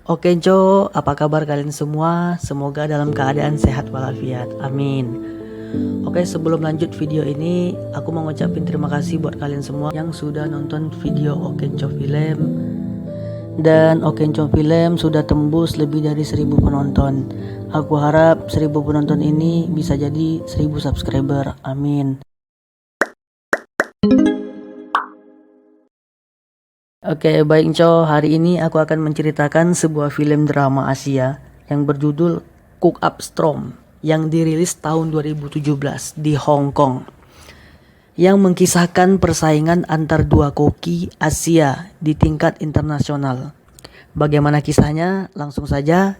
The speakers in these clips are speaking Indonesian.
Oke Jo, apa kabar kalian semua? Semoga dalam keadaan sehat walafiat, amin. Oke, sebelum lanjut video ini, aku mau ngucapin terima kasih buat kalian semua yang sudah nonton video Okenco Film. Dan Okenco Film sudah tembus lebih dari 1000 penonton. Aku harap 1000 penonton ini bisa jadi 1000 subscriber, amin. Oke, baik Co, hari ini aku akan menceritakan sebuah film drama Asia yang berjudul Cook Up Storm yang dirilis tahun 2017 di Hong Kong, yang mengkisahkan persaingan antar dua koki Asia di tingkat internasional. Bagaimana kisahnya? Langsung saja,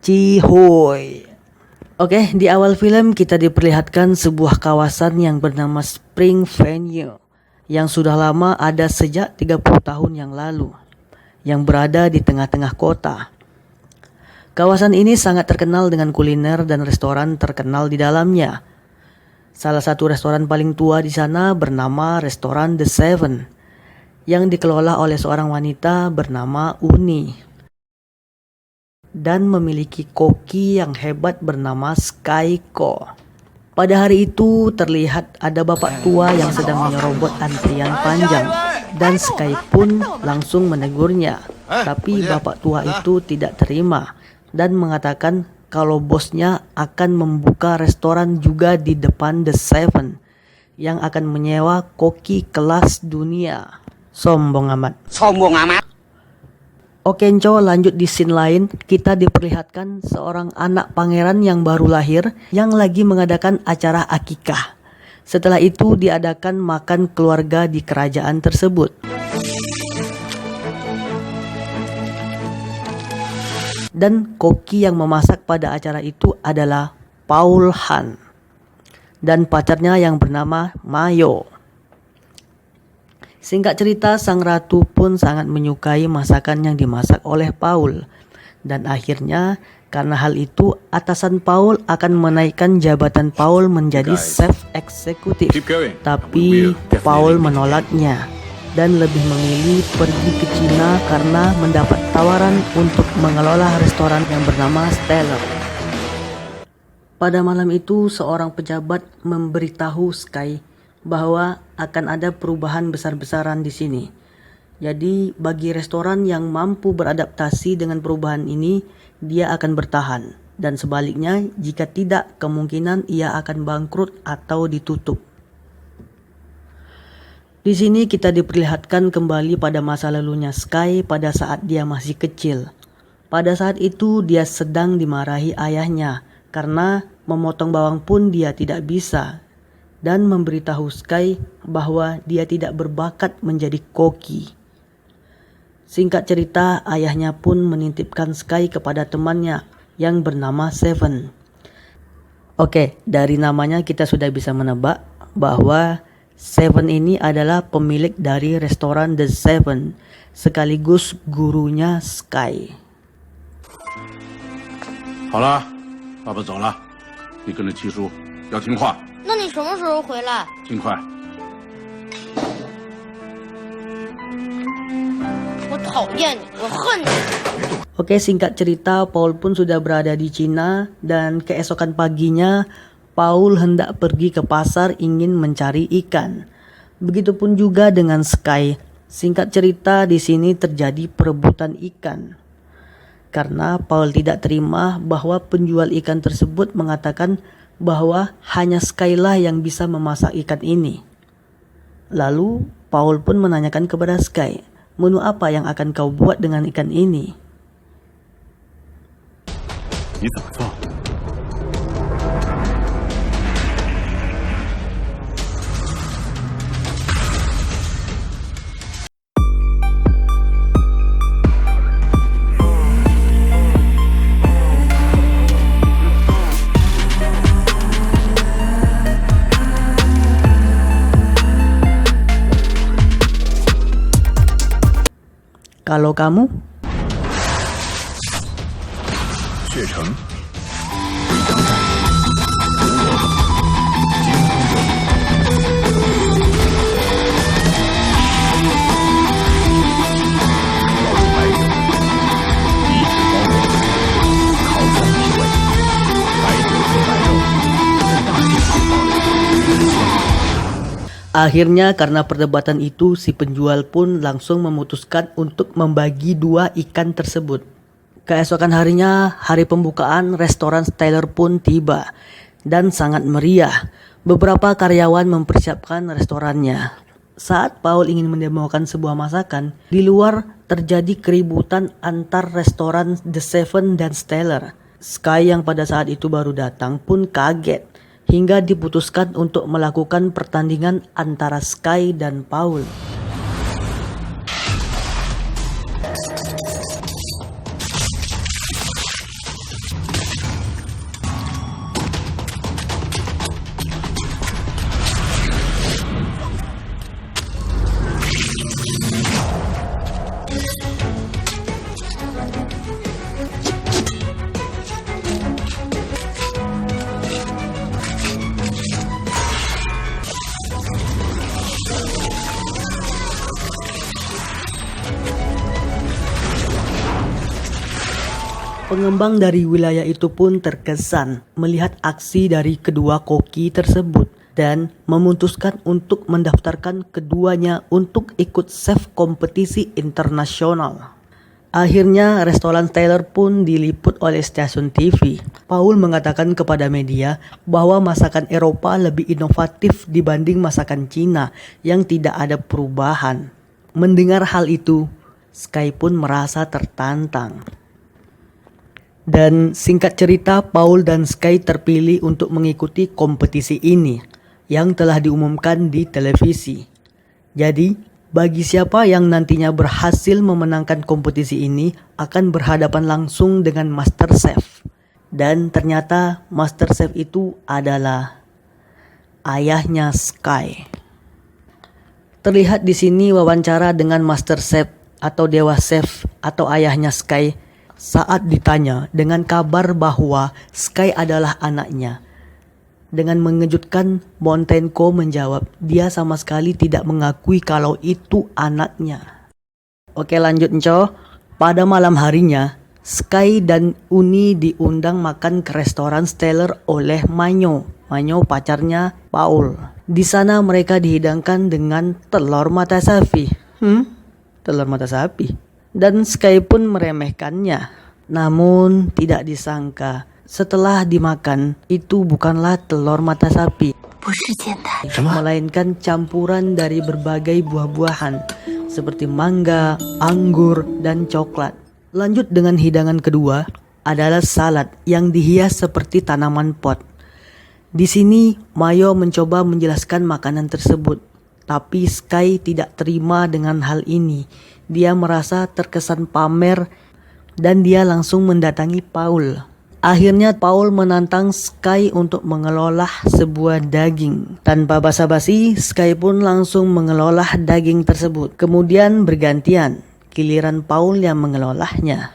cihoy. Oke, di awal film kita diperlihatkan sebuah kawasan yang bernama Spring Venue yang sudah lama ada sejak 30 tahun yang lalu, yang berada di tengah-tengah kota. Kawasan ini sangat terkenal dengan kuliner dan restoran terkenal di dalamnya. Salah satu restoran paling tua di sana bernama Restoran The Seven, yang dikelola oleh seorang wanita bernama Uni, dan memiliki koki yang hebat bernama Sky Ko. Pada hari itu terlihat ada bapak tua yang sedang menyerobot antrian panjang, dan Sky pun langsung menegurnya. Tapi bapak tua itu tidak terima dan mengatakan kalau bosnya akan membuka restoran juga di depan The Seven yang akan menyewa koki kelas dunia. Sombong amat. Sombong amat. Oke Co, lanjut di scene lain, kita diperlihatkan seorang anak pangeran yang baru lahir yang lagi mengadakan acara akikah. Setelah itu diadakan makan keluarga di kerajaan tersebut. Dan koki yang memasak pada acara itu adalah Paul Han dan pacarnya yang bernama Mayo. Singkat cerita, sang ratu pun sangat menyukai masakan yang dimasak oleh Paul. Dan akhirnya, karena hal itu, atasan Paul akan menaikkan jabatan Paul menjadi chef eksekutif. Tapi Paul menolaknya dan lebih memilih pergi ke Cina karena mendapat tawaran untuk mengelola restoran yang bernama Stellar. Pada malam itu, seorang pejabat memberitahu Sky bahwa akan ada perubahan besar-besaran di sini. Jadi bagi restoran yang mampu beradaptasi dengan perubahan ini, dia akan bertahan. Dan sebaliknya, jika tidak, kemungkinan ia akan bangkrut atau ditutup. Di sini kita diperlihatkan kembali pada masa lalunya Sky pada saat dia masih kecil. Pada saat itu dia sedang dimarahi ayahnya karena memotong bawang pun dia tidak bisa, dan memberitahu Sky bahwa dia tidak berbakat menjadi koki. Singkat cerita, ayahnya pun menitipkan Sky kepada temannya yang bernama Seven. Oke, dari namanya kita sudah bisa menebak bahwa Seven ini adalah pemilik dari restoran The Seven, sekaligus gurunya Sky. 好了，爸爸走了，你跟着七叔要听话。 那你什么时候回来？尽快。我讨厌你，我恨你。 Oke, singkat cerita, Paul pun sudah berada di Cina dan keesokan paginya Paul hendak pergi ke pasar ingin mencari ikan. Begitupun juga dengan Sky. Singkat cerita, di sini terjadi perebutan ikan. Karena Paul tidak terima bahwa penjual ikan tersebut mengatakan bahwa hanya Sky lah yang bisa memasak ikan ini. Lalu Paul pun menanyakan kepada Sky, menu apa yang akan kau buat dengan ikan ini? 你怎么做？ 我 Kalau kamu? 血城回江站，如我惊风有力，要是白酒，一纸包肉，烤三皮味，白酒和白肉在大街上放着鱼的鲜。 Akhirnya karena perdebatan itu, si penjual pun langsung memutuskan untuk membagi 2 ikan tersebut. Keesokan harinya, hari pembukaan restoran Steller pun tiba dan sangat meriah. Beberapa karyawan mempersiapkan restorannya. Saat Paul ingin mendemokan sebuah masakan, di luar terjadi keributan antar restoran The Seven dan Steller. Sky yang pada saat itu baru datang pun kaget, hingga diputuskan untuk melakukan pertandingan antara Sky dan Paul. Pengembang dari wilayah itu pun terkesan melihat aksi dari kedua koki tersebut dan memutuskan untuk mendaftarkan keduanya untuk ikut chef kompetisi internasional. Akhirnya restoran Steller pun diliput oleh stasiun TV. Paul mengatakan kepada media bahwa masakan Eropa lebih inovatif dibanding masakan Cina yang tidak ada perubahan. Mendengar hal itu, Sky pun merasa tertantang. Dan singkat cerita, Paul dan Sky terpilih untuk mengikuti kompetisi ini yang telah diumumkan di televisi. Jadi, bagi siapa yang nantinya berhasil memenangkan kompetisi ini akan berhadapan langsung dengan Master Chef. Dan ternyata Master Chef itu adalah ayahnya Sky. Terlihat di sini wawancara dengan Master Chef atau Dewa Chef atau ayahnya Sky saat ditanya dengan kabar bahwa Sky adalah anaknya. Dengan mengejutkan, Montaigne menjawab dia sama sekali tidak mengakui kalau itu anaknya. Oke, lanjut Nco. Pada malam harinya, Sky dan Uni diundang makan ke restoran Steller oleh Manyo. Manyo pacarnya Paul. Di sana mereka dihidangkan dengan telur mata sapi. Telur mata sapi. Dan Sky pun meremehkannya. Namun tidak disangka setelah dimakan itu bukanlah telur mata sapi, melainkan campuran dari berbagai buah-buahan seperti mangga, anggur, dan coklat. Lanjut dengan hidangan kedua adalah salad yang dihias seperti tanaman pot. Di sini Mayo mencoba menjelaskan makanan tersebut, tapi Sky tidak terima dengan hal ini. Dia merasa terkesan pamer dan dia langsung mendatangi Paul. Akhirnya Paul menantang Sky untuk mengelola sebuah daging. Tanpa basa-basi, Sky pun langsung mengelola daging tersebut. Kemudian bergantian, giliran Paul yang mengelolanya.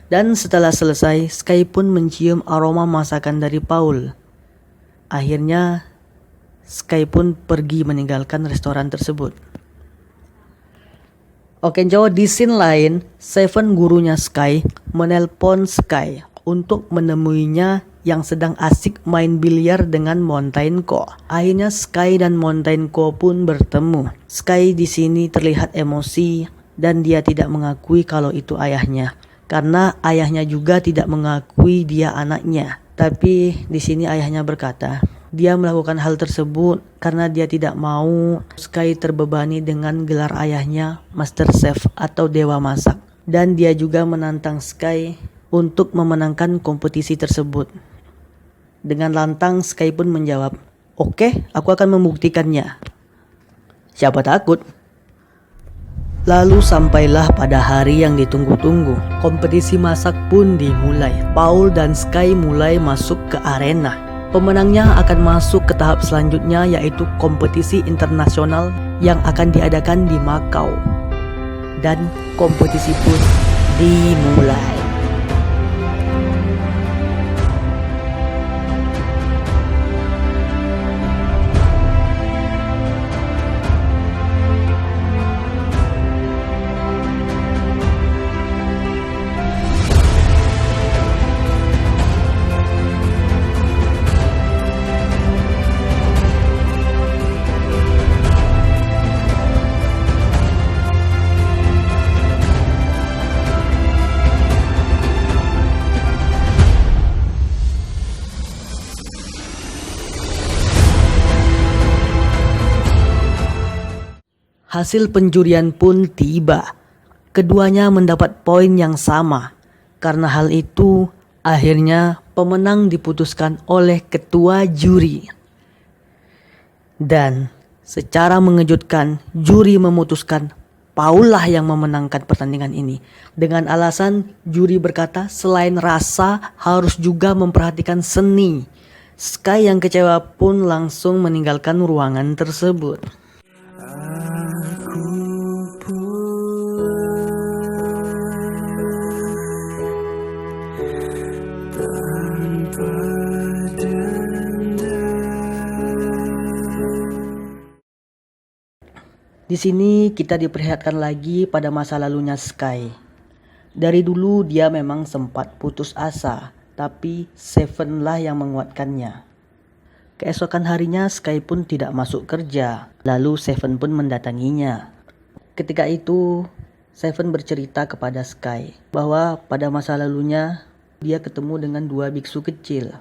Dan setelah selesai, Sky pun mencium aroma masakan dari Paul. Akhirnya Sky pun pergi meninggalkan restoran tersebut. Oke Jo, di scene lain, Seven gurunya Sky menelpon Sky untuk menemuinya yang sedang asik main biliar dengan Montaigne. Akhirnya Sky dan Montaigne pun bertemu. Sky di sini terlihat emosi dan dia tidak mengakui kalau itu ayahnya, karena ayahnya juga tidak mengakui dia anaknya. Tapi di sini ayahnya berkata, dia melakukan hal tersebut karena dia tidak mau Sky terbebani dengan gelar ayahnya Master Chef atau Dewa Masak. Dan dia juga menantang Sky untuk memenangkan kompetisi tersebut. Dengan lantang Sky pun menjawab, "Oke, aku akan membuktikannya." Siapa takut? Lalu sampailah pada hari yang ditunggu-tunggu. Kompetisi masak pun dimulai. Paul dan Sky mulai masuk ke arena. Pemenangnya akan masuk ke tahap selanjutnya, yaitu kompetisi internasional yang akan diadakan di Makau. dan kompetisi pun dimulai. Hasil penjurian pun tiba. Keduanya mendapat poin yang sama. Karena hal itu, akhirnya pemenang diputuskan oleh ketua juri. Dan secara mengejutkan, juri memutuskan Paul lah yang memenangkan pertandingan ini. Dengan alasan juri berkata selain rasa harus juga memperhatikan seni. Sky yang kecewa pun langsung meninggalkan ruangan tersebut. Di sini kita diperlihatkan lagi pada masa lalunya Sky. Dari dulu dia memang sempat putus asa, tapi Seven lah yang menguatkannya. Keesokan harinya Sky pun tidak masuk kerja, lalu Seven pun mendatanginya. Ketika itu Seven bercerita kepada Sky bahwa pada masa lalunya dia ketemu dengan 2 biksu kecil.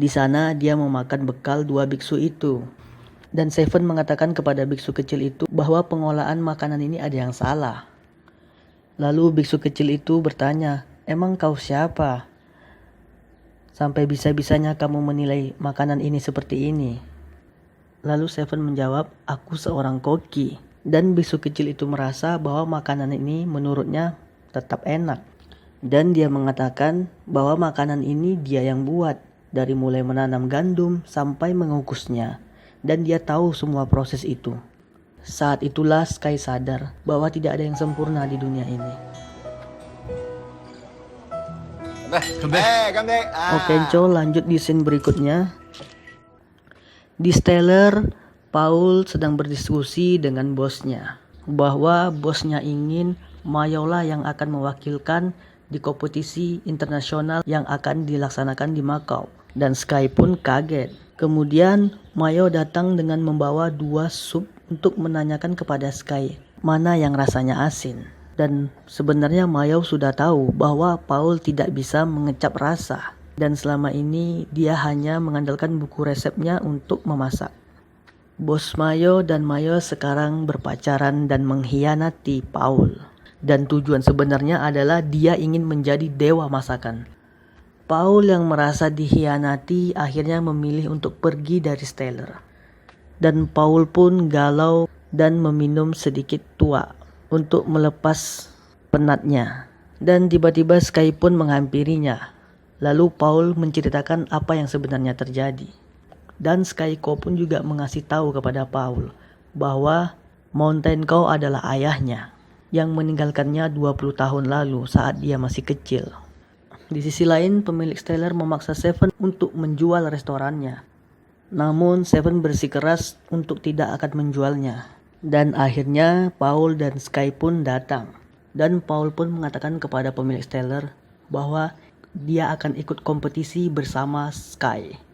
Di sana dia memakan bekal 2 biksu itu. Dan Seven mengatakan kepada biksu kecil itu bahwa pengolahan makanan ini ada yang salah. Lalu biksu kecil itu bertanya, "Emang kau siapa? Sampai bisa-bisanya kamu menilai makanan ini seperti ini?" Lalu Seven menjawab, "Aku seorang koki." Dan biksu kecil itu merasa bahwa makanan ini menurutnya tetap enak. Dan dia mengatakan bahwa makanan ini dia yang buat, dari mulai menanam gandum sampai mengukusnya. Dan dia tahu semua proses itu. Saat itulah Sky sadar bahwa tidak ada yang sempurna di dunia ini. Oke, lanjut di scene berikutnya. Di Stellar, Paul sedang berdiskusi dengan bosnya bahwa bosnya ingin Mayola yang akan mewakilkan di kompetisi internasional yang akan dilaksanakan di Macau. Dan Sky pun kaget. Kemudian Mayo datang dengan membawa 2 sup untuk menanyakan kepada Sky mana yang rasanya asin. Dan sebenarnya Mayo sudah tahu bahwa Paul tidak bisa mengecap rasa. Dan selama ini dia hanya mengandalkan buku resepnya untuk memasak. Bos Mayo dan Mayo sekarang berpacaran dan mengkhianati Paul. Dan tujuan sebenarnya adalah dia ingin menjadi dewa masakan. Paul yang merasa dikhianati akhirnya memilih untuk pergi dari Stellar. Dan Paul pun galau dan meminum sedikit tua untuk melepas penatnya. Dan tiba-tiba Sky pun menghampirinya. Lalu Paul menceritakan apa yang sebenarnya terjadi. Dan Skyko pun juga mengasih tahu kepada Paul bahwa Mountain Cow adalah ayahnya yang meninggalkannya 20 tahun lalu saat dia masih kecil. Di sisi lain, pemilik Stellar memaksa Seven untuk menjual restorannya. Namun Seven bersikeras untuk tidak akan menjualnya. Dan akhirnya Paul dan Sky pun datang. Dan Paul pun mengatakan kepada pemilik Stellar bahwa dia akan ikut kompetisi bersama Sky.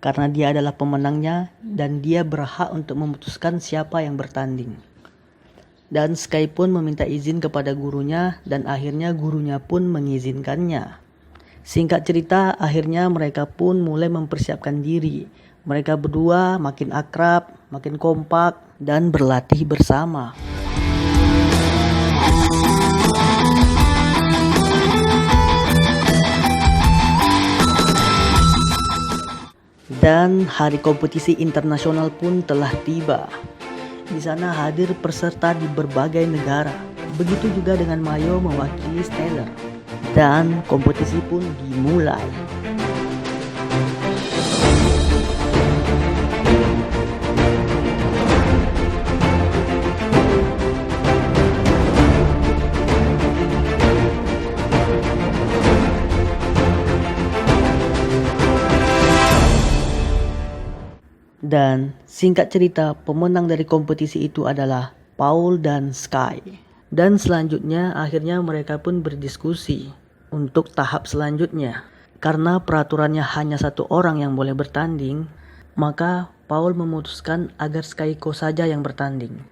Karena dia adalah pemenangnya dan dia berhak untuk memutuskan siapa yang bertanding. Dan Sky pun meminta izin kepada gurunya dan akhirnya gurunya pun mengizinkannya. Singkat cerita, akhirnya mereka pun mulai mempersiapkan diri. Mereka berdua makin akrab, makin kompak, dan berlatih bersama. Dan hari kompetisi internasional pun telah tiba. Di sana hadir peserta di berbagai negara. Begitu juga dengan Mayo mewakili Stellar. Dan kompetisi pun dimulai. Dan singkat cerita, pemenang dari kompetisi itu adalah Paul dan Sky. Dan selanjutnya akhirnya mereka pun berdiskusi untuk tahap selanjutnya. Karena peraturannya hanya satu orang yang boleh bertanding, maka Paul memutuskan agar Skyko saja yang bertanding.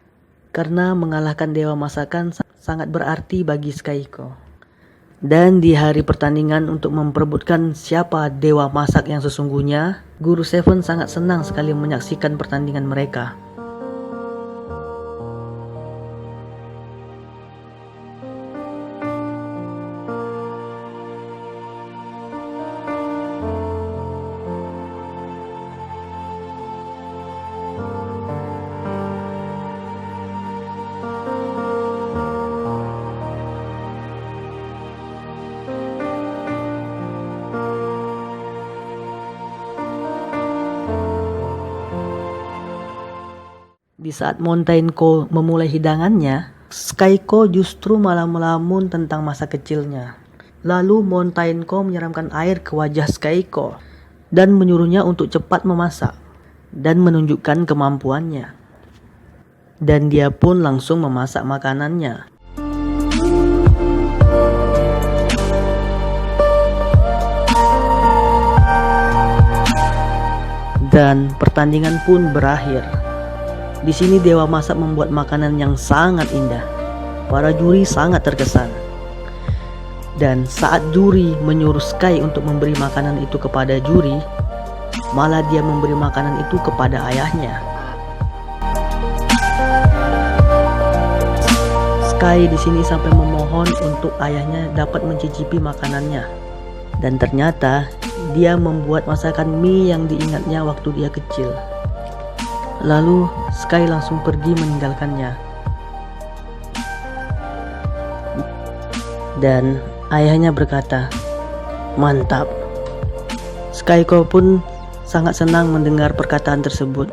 Karena mengalahkan Dewa Masakan sangat berarti bagi Skyko. Dan di hari pertandingan untuk memperebutkan siapa Dewa Masak yang sesungguhnya, Guru Seven sangat senang sekali menyaksikan pertandingan mereka. Di saat Montaigne memulai hidangannya, Skyko justru malah melamun tentang masa kecilnya. Lalu Montaigne menyiramkan air ke wajah Skyko dan menyuruhnya untuk cepat memasak dan menunjukkan kemampuannya. Dan dia pun langsung memasak makanannya. Dan pertandingan pun berakhir. Di sini Dewa Masak membuat makanan yang sangat indah. Para juri sangat terkesan. Dan saat juri menyuruh Sky untuk memberi makanan itu kepada juri, malah dia memberi makanan itu kepada ayahnya. Sky di sini sampai memohon untuk ayahnya dapat mencicipi makanannya. Dan ternyata dia membuat masakan mie yang diingatnya waktu dia kecil. Lalu Sky langsung pergi meninggalkannya. Dan ayahnya berkata, "Mantap." Skyko pun sangat senang mendengar perkataan tersebut.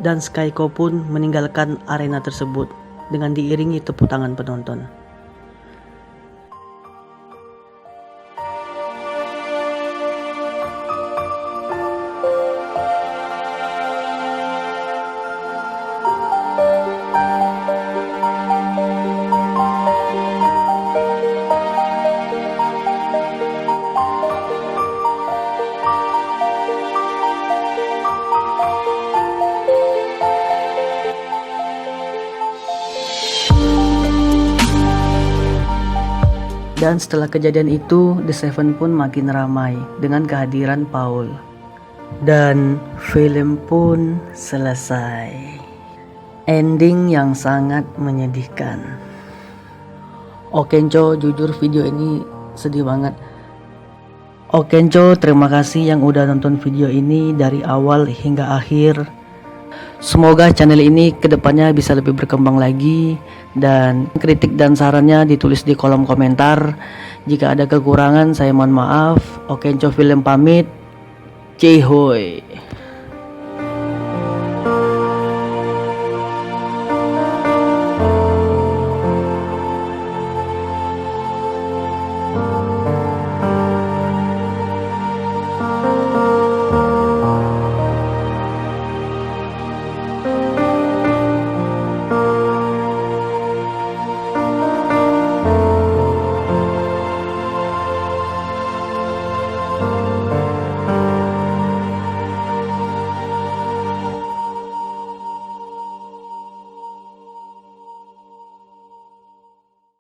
Dan Skyko pun meninggalkan arena tersebut dengan diiringi tepuk tangan penonton. Dan setelah kejadian itu, The Seven pun makin ramai dengan kehadiran Paul. Dan film pun selesai. Ending yang sangat menyedihkan. Okenco, jujur video ini sedih banget. Okenco, terima kasih yang udah nonton video ini dari awal hingga akhir. Semoga channel ini kedepannya bisa lebih berkembang lagi. Dan kritik dan sarannya ditulis di kolom komentar. Jika ada kekurangan saya mohon maaf. Okenco Film pamit. Cihoy.